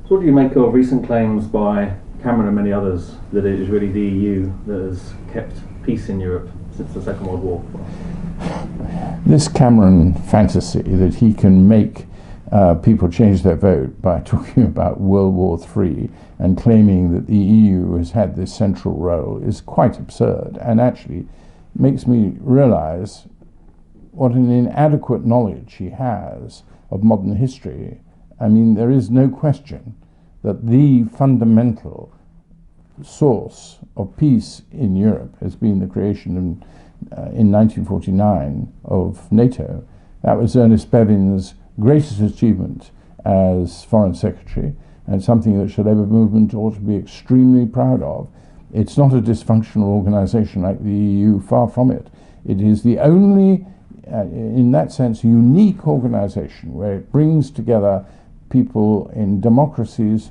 So what do you make of recent claims by Cameron and many others that it is really the EU that has kept peace in Europe since the Second World War? This Cameron fantasy that he can make people change their vote by talking about World War III and claiming that the EU has had this central role is quite absurd, and actually makes me realize what an inadequate knowledge he has of modern history. I mean, there is no question that the fundamental source of peace in Europe has been the creation in 1949 of NATO. That was Ernest Bevin's greatest achievement as Foreign Secretary, and something that the Labour movement ought to be extremely proud of. It's not a dysfunctional organisation like the EU, far from it. It is the only, in that sense, unique organisation where it brings together people in democracies,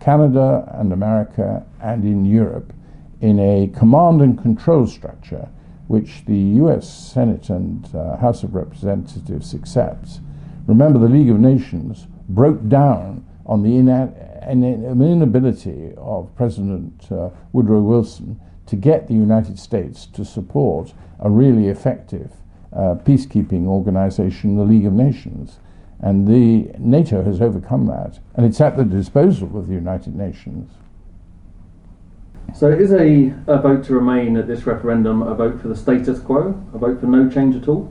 Canada and America and in Europe, in a command and control structure which the US Senate and House of Representatives accepts. Remember, the League of Nations broke down on the inability of President Woodrow Wilson to get the United States to support a really effective peacekeeping organization, the League of Nations. And the NATO has overcome that, and it's at the disposal of the United Nations. So is a vote to remain at this referendum a vote for the status quo, a vote for no change at all?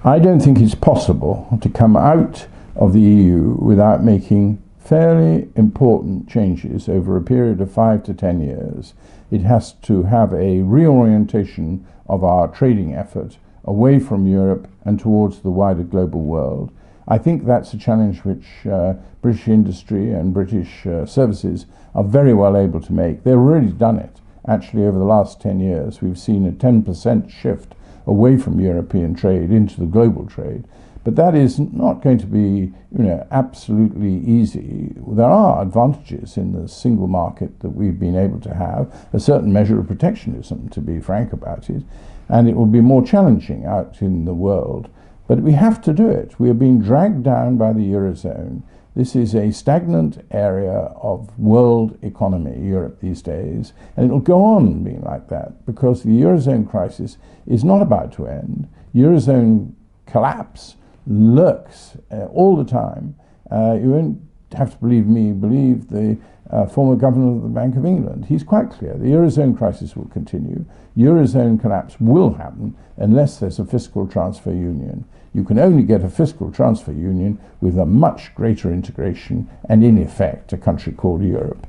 I don't think it's possible to come out of the EU without making fairly important changes over a period of 5 to 10 years. It has to have a reorientation of our trading effort away from Europe and towards the wider global world. I think that's a challenge which British industry and British services are very well able to make. They've already done it. Actually, over the last 10 years, we've seen a 10% shift away from European trade into the global trade. But that is not going to be, absolutely easy. There are advantages in the single market that we've been able to have, a certain measure of protectionism, to be frank about it, and it will be more challenging out in the world. But we have to do it. We are being dragged down by the Eurozone. This is a stagnant area of world economy, Europe these days, and it'll go on being like that because the Eurozone crisis is not about to end. Eurozone collapse lurks all the time. You won't have to believe me, believe the former governor of the Bank of England. He's quite clear. The Eurozone crisis will continue. Eurozone collapse will happen unless there's a fiscal transfer union. You can only get a fiscal transfer union with a much greater integration and, in effect, a country called Europe.